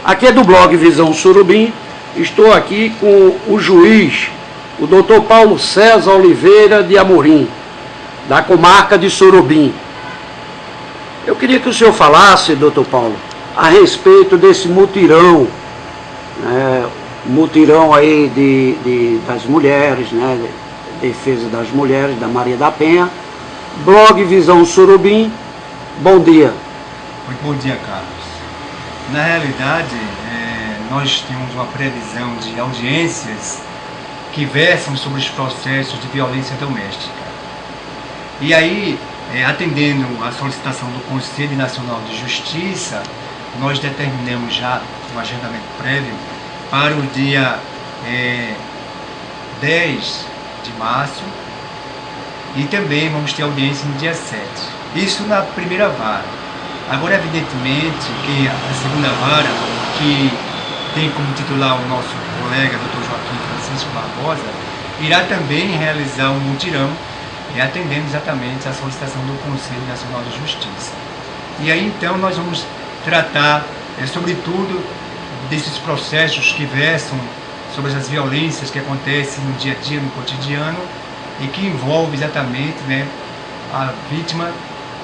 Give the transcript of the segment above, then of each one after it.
Aqui é do blog Visão Surubim. Estou aqui com o juiz, o Dr. Paulo César Oliveira de Amorim, da comarca de Surubim. Eu queria que o senhor falasse, Dr. Paulo, a respeito desse mutirão, né, mutirão aí das mulheres, né, defesa das mulheres, da Maria da Penha, blog Visão Surubim. Bom dia. Muito bom dia, Carlos. Na realidade, nós temos uma previsão de audiências que versam sobre os processos de violência doméstica. E aí, atendendo à solicitação do Conselho Nacional de Justiça, nós determinamos já um agendamento prévio para o dia 10 de março e também vamos ter audiência no dia 7. Isso na primeira vara. Agora, evidentemente, que a segunda vara, que tem como titular o nosso colega, Dr. Joaquim Francisco Barbosa, irá também realizar um mutirão, atendendo exatamente à solicitação do Conselho Nacional de Justiça. E aí, então, nós vamos tratar, sobretudo, desses processos que versam sobre as violências que acontecem no dia a dia, no cotidiano, e que envolve exatamente, né, a vítima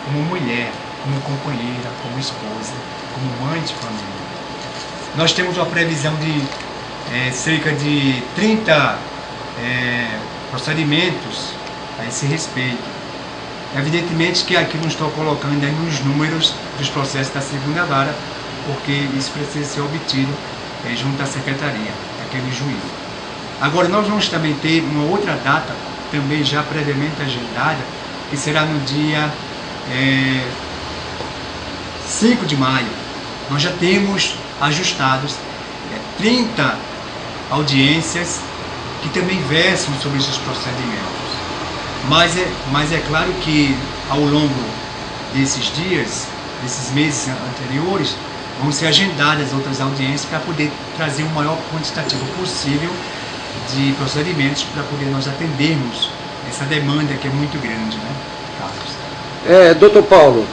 como mulher, como companheira, como esposa, como mãe de família. Nós temos uma previsão de cerca de 30 procedimentos a esse respeito. Evidentemente que aqui não estou colocando aí nos números dos processos da segunda vara, porque isso precisa ser obtido junto à secretaria, daquele juízo. Agora, nós vamos também ter uma outra data, também já previamente agendada, que será no dia 5 de maio. Nós já temos ajustados 30 audiências que também versam sobre esses procedimentos. Mas é claro que ao longo desses dias, desses meses anteriores, vão ser agendadas outras audiências para poder trazer o maior quantitativo possível de procedimentos para poder nós atendermos essa demanda que é muito grande, né, Carlos? Doutor Paulo,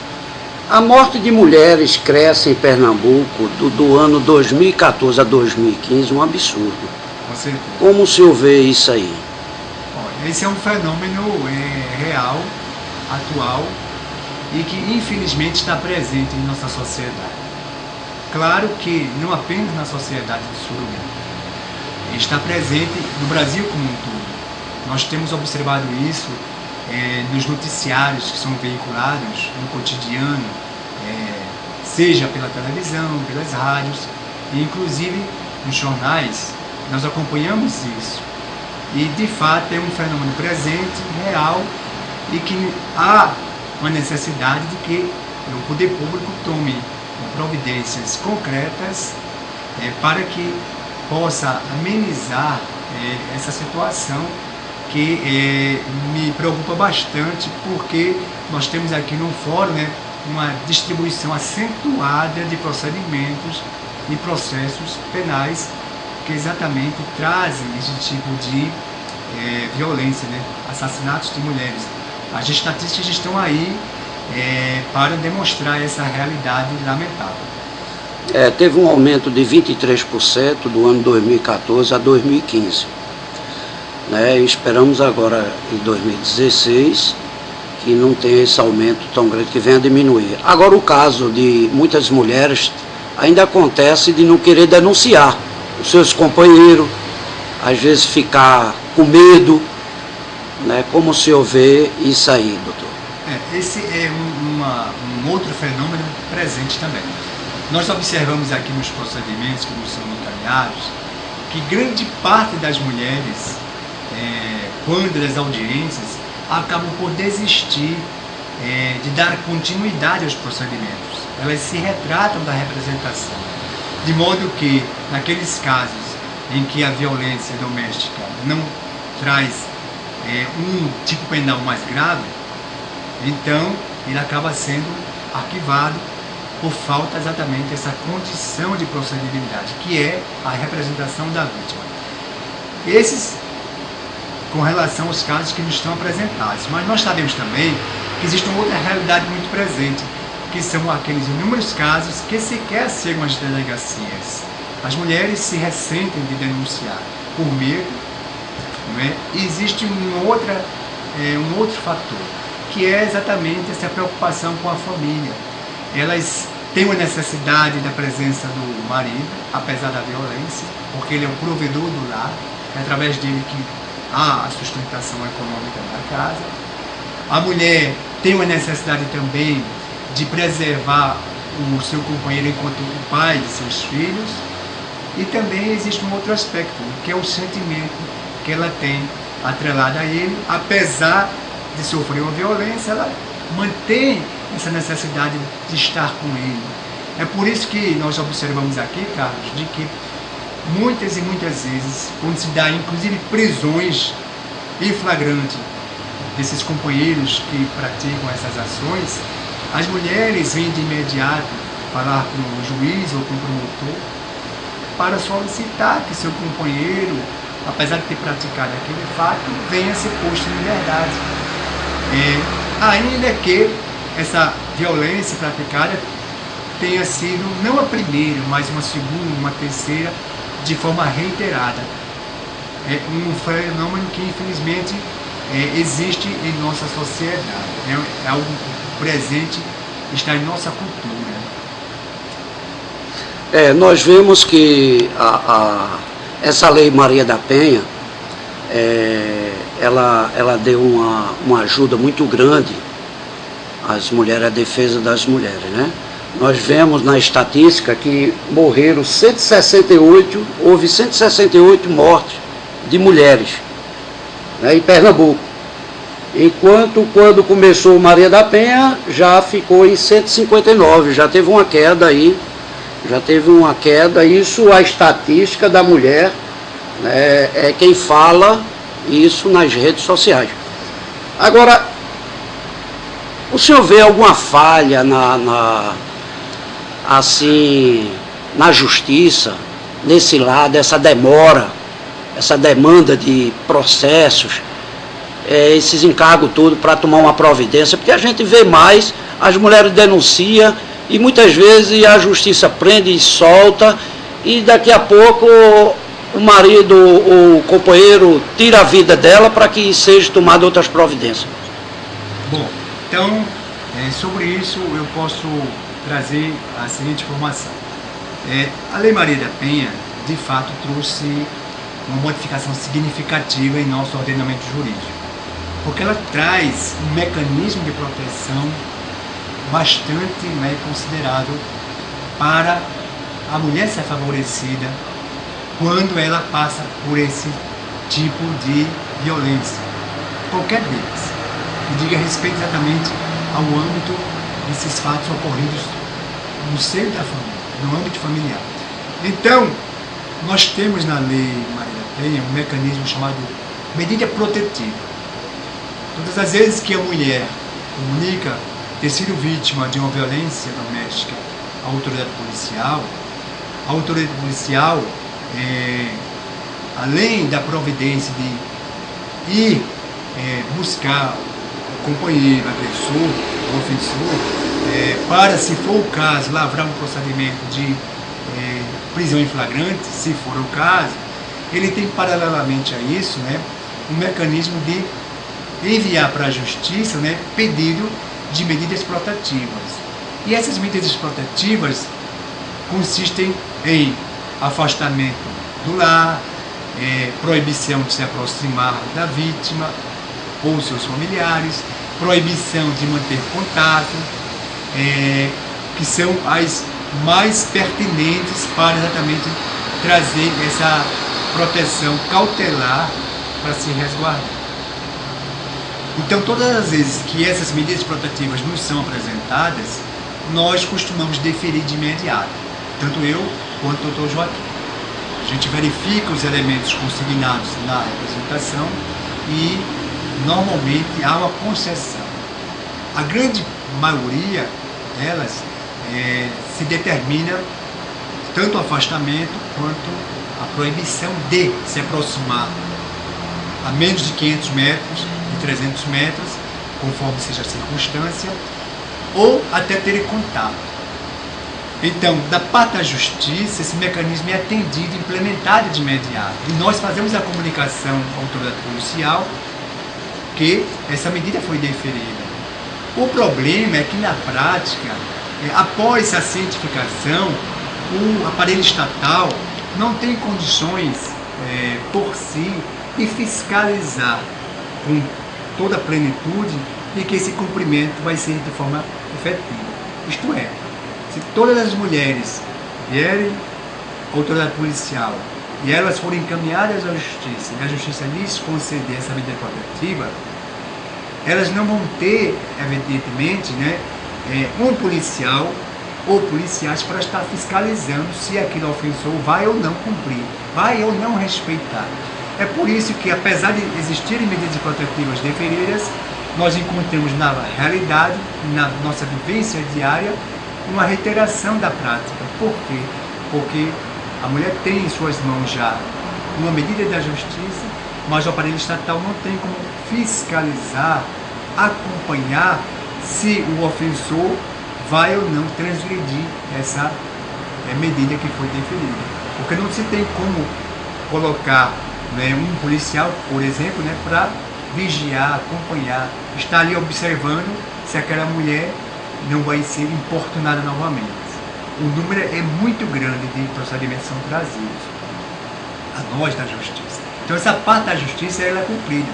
a morte de mulheres cresce em Pernambuco do ano 2014 a 2015, um absurdo. Com certeza. Como o senhor vê isso aí? Olha, esse é um fenômeno real, atual, e que infelizmente está presente em nossa sociedade. Claro que não apenas na sociedade do Surubim, está presente no Brasil como um todo. Nós temos observado isso nos noticiários que são veiculados no cotidiano, seja pela televisão, pelas rádios, e inclusive nos jornais, nós acompanhamos isso. E de fato é um fenômeno presente, real, e que há uma necessidade de que o poder público tome providências concretas para que possa amenizar essa situação que me preocupa bastante, porque nós temos aqui no fórum, né, uma distribuição acentuada de procedimentos e processos penais que exatamente trazem esse tipo de violência, né, assassinatos de mulheres. As estatísticas estão aí para demonstrar essa realidade lamentável. Teve um aumento de 23% do ano 2014 a 2015. Né? Esperamos agora em 2016 que não tenha esse aumento tão grande, que venha a diminuir. Agora, o caso de muitas mulheres ainda acontece de não querer denunciar os seus companheiros, às vezes ficar com medo, né? Como o senhor vê isso aí, doutor? Esse é um outro fenômeno presente também. Nós observamos aqui nos procedimentos que nos são notariados que grande parte das mulheres, quando das audiências, acabam por desistir de dar continuidade aos procedimentos. Elas se retratam da representação, de modo que, naqueles casos em que a violência doméstica não traz um tipo penal mais grave, então ele acaba sendo arquivado por falta exatamente dessa condição de procedibilidade, que é a representação da vítima. Esses com relação aos casos que nos estão apresentados. Mas nós sabemos também que existe uma outra realidade muito presente, que são aqueles inúmeros casos que sequer chegam às delegacias. As mulheres se ressentem de denunciar por medo, não é? E existe um outro fator, que é exatamente essa preocupação com a família. Elas têm uma necessidade da presença do marido, apesar da violência, porque ele é o provedor do lar, é através dele que há a sustentação econômica da casa. A mulher tem uma necessidade também de preservar o seu companheiro enquanto o pai de seus filhos. E também existe um outro aspecto, que é o sentimento que ela tem atrelado a ele. Apesar de sofrer uma violência, ela mantém essa necessidade de estar com ele. É por isso que nós observamos aqui, Carlos, de que muitas e muitas vezes, quando se dá inclusive prisões em flagrante desses companheiros que praticam essas ações, as mulheres vêm de imediato falar com o juiz ou com o promotor para solicitar que seu companheiro, apesar de ter praticado aquele fato, venha a ser posto em liberdade. Ainda que essa violência praticada tenha sido não a primeira, mas uma segunda, uma terceira, de forma reiterada. É um fenômeno que infelizmente existe em nossa sociedade, é algo presente, está em nossa cultura. Nós vemos que essa lei Maria da Penha, ela deu uma ajuda muito grande às mulheres, à defesa das mulheres, né? Nós vemos na estatística que morreram 168, houve 168 mortes de mulheres, né, em Pernambuco. Enquanto quando começou Maria da Penha já ficou em 159, já teve uma queda aí, isso a estatística da mulher, né, é quem fala isso nas redes sociais. Agora, o senhor vê alguma falha na justiça, nesse lado, essa demora, essa demanda de processos, esses encargos todos para tomar uma providência? Porque a gente vê mais, as mulheres denunciam e muitas vezes a justiça prende e solta e daqui a pouco o marido, o companheiro tira a vida dela para que seja tomada outras providências. Bom, então sobre isso eu posso trazer a seguinte informação. A Lei Maria da Penha, de fato, trouxe uma modificação significativa em nosso ordenamento jurídico, porque ela traz um mecanismo de proteção bastante considerável para a mulher ser favorecida quando ela passa por esse tipo de violência, qualquer deles, que diga respeito exatamente ao âmbito desses fatos ocorridos no seio da família, no âmbito familiar. Então, nós temos na Lei Maria da Penha um mecanismo chamado medida protetiva. Todas as vezes que a mulher comunica ter sido vítima de uma violência doméstica à autoridade policial, além da providência de ir buscar o companheiro, agressor, o ofensor, para, se for o caso, lavrar um procedimento de prisão em flagrante, se for o caso, ele tem paralelamente a isso, um mecanismo de enviar para a justiça, pedido de medidas protetivas. E essas medidas protetivas consistem em afastamento do lar, proibição de se aproximar da vítima ou seus familiares, proibição de manter contato, que são as mais pertinentes para exatamente trazer essa proteção cautelar para se resguardar. Então, todas as vezes que essas medidas protetivas nos são apresentadas, nós costumamos deferir de imediato, tanto eu quanto o doutor Joaquim. A gente verifica os elementos consignados na representação e, normalmente, há uma concessão. A grande maioria delas se determina tanto o afastamento quanto a proibição de se aproximar a menos de 500 metros, de 300 metros, conforme seja a circunstância, ou até terem contato. Então, da parte da justiça, esse mecanismo é atendido e implementado de imediato. E nós fazemos a comunicação com a autoridade policial que essa medida foi deferida. O problema é que, na prática, após a cientificação, o aparelho estatal não tem condições, por si, de fiscalizar com toda a plenitude de que esse cumprimento vai ser de forma efetiva. Isto é, se todas as mulheres vierem à autoridade policial e elas forem encaminhadas à justiça e a justiça lhes conceder essa medida protetiva, elas não vão ter, evidentemente, um policial ou policiais para estar fiscalizando se aquele ofensor vai ou não cumprir, vai ou não respeitar. É por isso que, apesar de existirem medidas protetivas deferidas, nós encontramos na realidade, na nossa vivência diária, uma reiteração da prática. Por quê? Porque a mulher tem em suas mãos já uma medida da justiça, mas o aparelho estatal não tem como fiscalizar, acompanhar se o ofensor vai ou não transgredir essa medida que foi deferida. Porque não se tem como colocar um policial, por exemplo, para vigiar, acompanhar, estar ali observando se aquela mulher não vai ser importunada novamente. O número é muito grande de procedimentos que são trazidos a nós da justiça. Então essa parte da justiça ela é cumprida.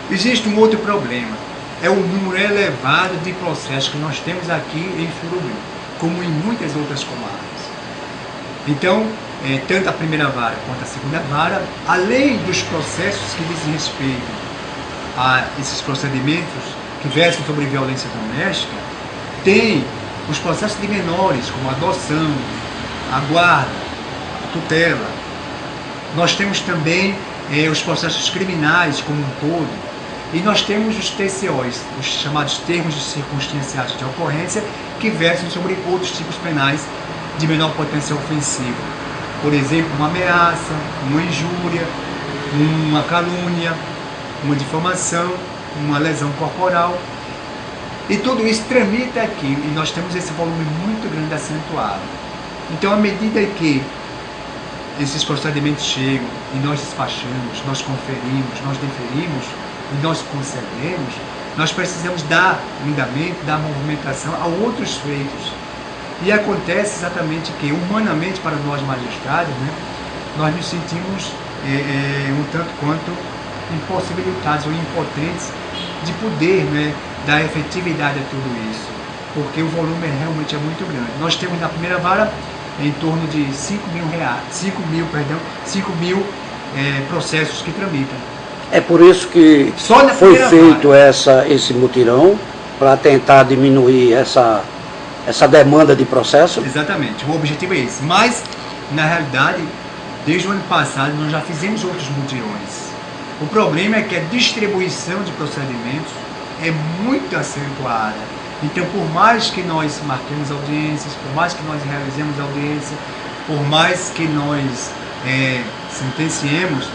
Existe um outro problema, é o número elevado de processos que nós temos aqui em Surubim, como em muitas outras comarcas. Então, tanto a primeira vara quanto a segunda vara, além dos processos que dizem respeito a esses procedimentos que versam sobre violência doméstica, tem os processos de menores, como a adoção, a guarda, a tutela. Nós temos também os processos criminais como um todo, e nós temos os TCOs, os chamados termos de circunstanciais de ocorrência, que versam sobre outros tipos penais de menor potencial ofensivo. Por exemplo, uma ameaça, uma injúria, uma calúnia, uma difamação, uma lesão corporal. E tudo isso tramita aqui, e nós temos esse volume muito grande acentuado. Então, à medida que esses procedimentos chegam e nós despachamos, nós conferimos, nós deferimos e nós concedemos, nós precisamos dar andamento, dar movimentação a outros feitos. E acontece exatamente que, humanamente, para nós magistrados, nós nos sentimos um tanto quanto impossibilitados ou impotentes de poder dar efetividade a tudo isso, porque o volume realmente é muito grande. Nós temos na primeira vara em torno de 5 mil processos que tramitam. É por isso que foi feito esse mutirão, para tentar diminuir essa demanda de processo? Exatamente, o objetivo é esse. Mas, na realidade, desde o ano passado nós já fizemos outros mutirões. O problema é que a distribuição de procedimentos é muito acentuada. Então, por mais que nós marquemos audiências, por mais que nós realizemos audiência, por mais que nós sentenciemos,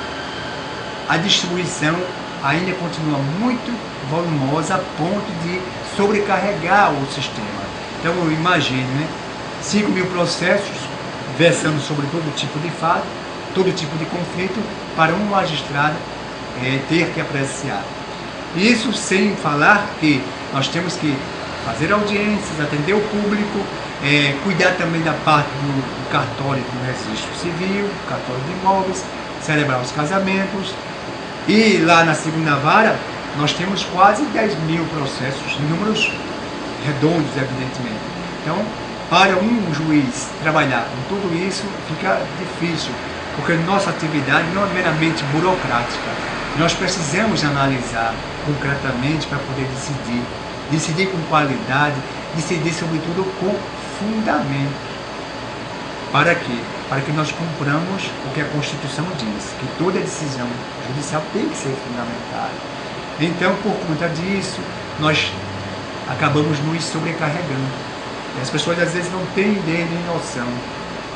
a distribuição ainda continua muito volumosa a ponto de sobrecarregar o sistema. Então, imagine, 5 mil processos versando sobre todo tipo de fato, todo tipo de conflito, para um magistrado ter que apreciar. Isso sem falar que nós temos que fazer audiências, atender o público, cuidar também da parte do cartório do registro civil, cartório de imóveis, celebrar os casamentos. E lá na segunda vara, nós temos quase 10 mil processos, números redondos, evidentemente. Então, para um juiz trabalhar com tudo isso, fica difícil, porque nossa atividade não é meramente burocrática. Nós precisamos analisar concretamente para poder decidir com qualidade, decidir sobretudo com fundamento. Para quê? Para que nós cumpramos o que a Constituição diz, que toda decisão judicial tem que ser fundamentada. Então, por conta disso, nós acabamos nos sobrecarregando. E as pessoas às vezes não têm ideia nem noção.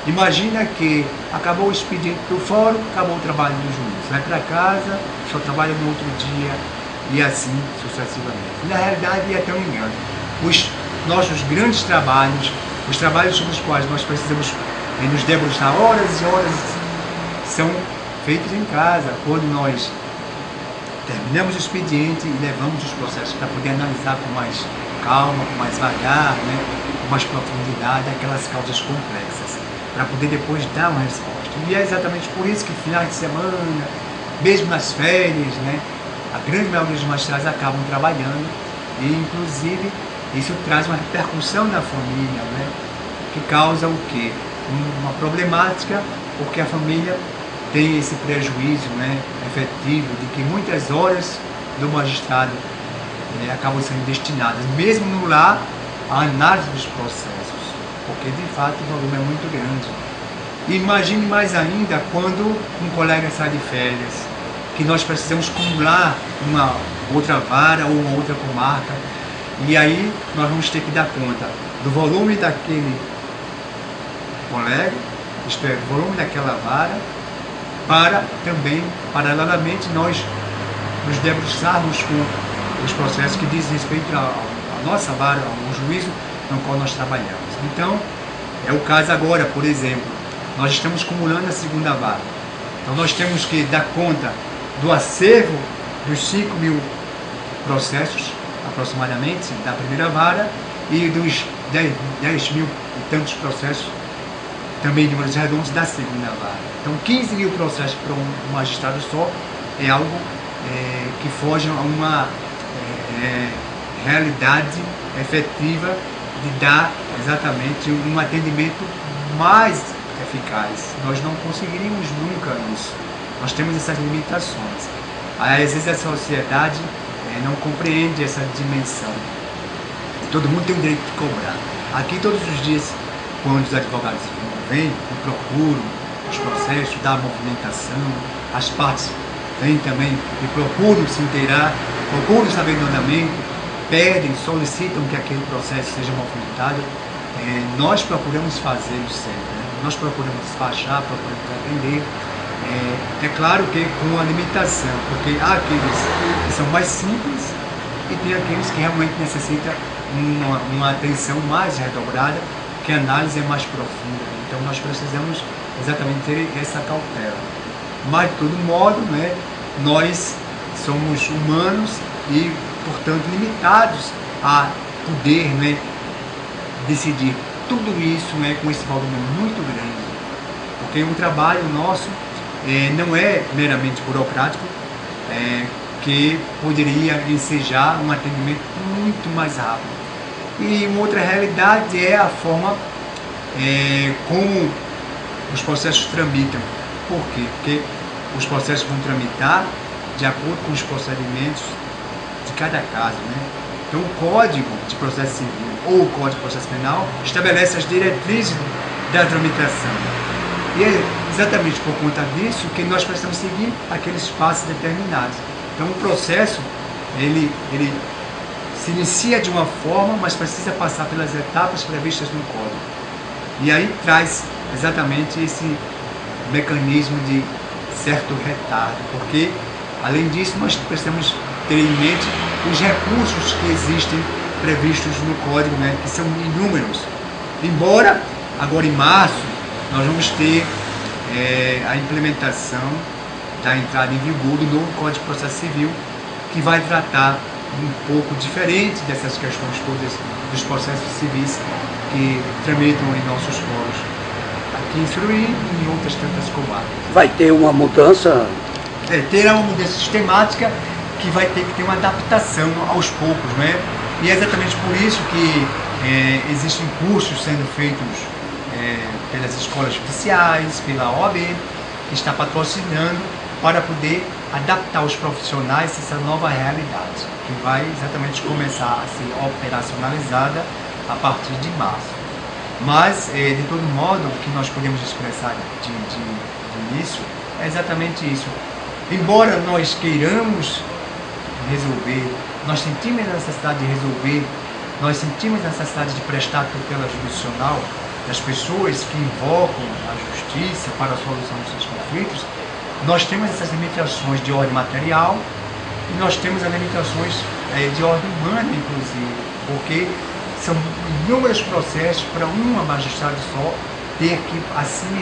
Imagina que acabou o expediente do fórum, acabou o trabalho do juiz. Vai para casa, só trabalha no outro dia e assim sucessivamente. Na realidade é até um engano. nossos grandes trabalhos, os trabalhos sobre os quais nós precisamos nos debruçar horas e horas, são feitos em casa, quando nós terminamos o expediente e levamos os processos para poder analisar com mais calma, com mais vagar, né, com mais profundidade aquelas causas complexas, para poder depois dar uma resposta. E é exatamente por isso que finais de semana, mesmo nas férias, né, a grande maioria dos magistrados acabam trabalhando e, inclusive, isso traz uma repercussão na família, né, que causa o quê? Uma problemática, porque a família tem esse prejuízo, né, efetivo de que muitas horas do magistrado acabam sendo destinadas, mesmo no lar, à análise dos processos, porque de fato o volume é muito grande. E imagine mais ainda quando um colega sai de férias, que nós precisamos acumular uma outra vara ou uma outra comarca, e aí nós vamos ter que dar conta do volume daquele colega, isto é, o volume daquela vara, para também, paralelamente, nós nos debruçarmos com os processos que dizem respeito à nossa vara, ao juízo no qual nós trabalhamos. Então, é o caso agora, por exemplo, nós estamos acumulando a segunda vara. Então, nós temos que dar conta do acervo dos 5.000 processos, aproximadamente, da primeira vara, e dos 10.000 e tantos processos, também de números redondos, da segunda vara. Então, 15.000 processos para um magistrado só é algo que foge a uma realidade efetiva de dar exatamente um atendimento mais eficaz. Nós não conseguiríamos nunca isso. Nós temos essas limitações. Às vezes a sociedade não compreende essa dimensão. Todo mundo tem o direito de cobrar. Aqui todos os dias, quando os advogados vêm e procuram os processos da movimentação, as partes vêm também e procuram se inteirar, procuram saber do andamento, pedem, solicitam que aquele processo seja movimentado. Nós procuramos fazê-lo sempre, né? Nós procuramos despachar, procuramos atender. É claro que com a limitação, porque há aqueles que são mais simples e tem aqueles que realmente necessitam uma atenção mais redobrada, que a análise é mais profunda. Então nós precisamos exatamente ter essa cautela. Mas de todo modo, né, nós somos humanos e, portanto, limitados a poder, né, decidir tudo isso, né, com esse volume muito grande. Porque um trabalho nosso não é meramente burocrático, que poderia ensejar um atendimento muito mais rápido. E uma outra realidade é a forma como os processos tramitam. Por quê? Porque os processos vão tramitar de acordo com os procedimentos de cada caso, né? Então, o Código de Processo Civil ou o Código de Processo Penal estabelece as diretrizes da tramitação. E é exatamente por conta disso que nós precisamos seguir aqueles passos determinados. Então, o processo, ele se inicia de uma forma, mas precisa passar pelas etapas previstas no Código. E aí traz exatamente esse mecanismo de certo retardo, porque, além disso, nós precisamos ter em mente os recursos que existem previstos no Código, né, que são inúmeros. Embora, agora em março, nós vamos ter a implementação da entrada em vigor do novo Código de Processo Civil, que vai tratar um pouco diferente dessas questões todas dos processos civis que tramitam em nossos fóruns, aqui em Suruí e em outras tantas comarcas. Vai ter uma mudança? Terá uma mudança sistemática que vai ter que ter uma adaptação aos poucos, né? E é exatamente por isso que existem cursos sendo feitos pelas escolas judiciais, pela OAB, que está patrocinando para poder adaptar os profissionais a essa nova realidade, que vai exatamente começar a ser operacionalizada a partir de março. Mas, de todo modo, o que nós podemos expressar de início é exatamente isso. Embora nós queiramos resolver, nós sentimos a necessidade de resolver, nós sentimos a necessidade de prestar tutela jurisdicional das pessoas que invocam a justiça para a solução dos seus conflitos, nós temos essas limitações de ordem material e nós temos as limitações de ordem humana, inclusive, porque São inúmeros processos para uma magistrada só ter que assimilar.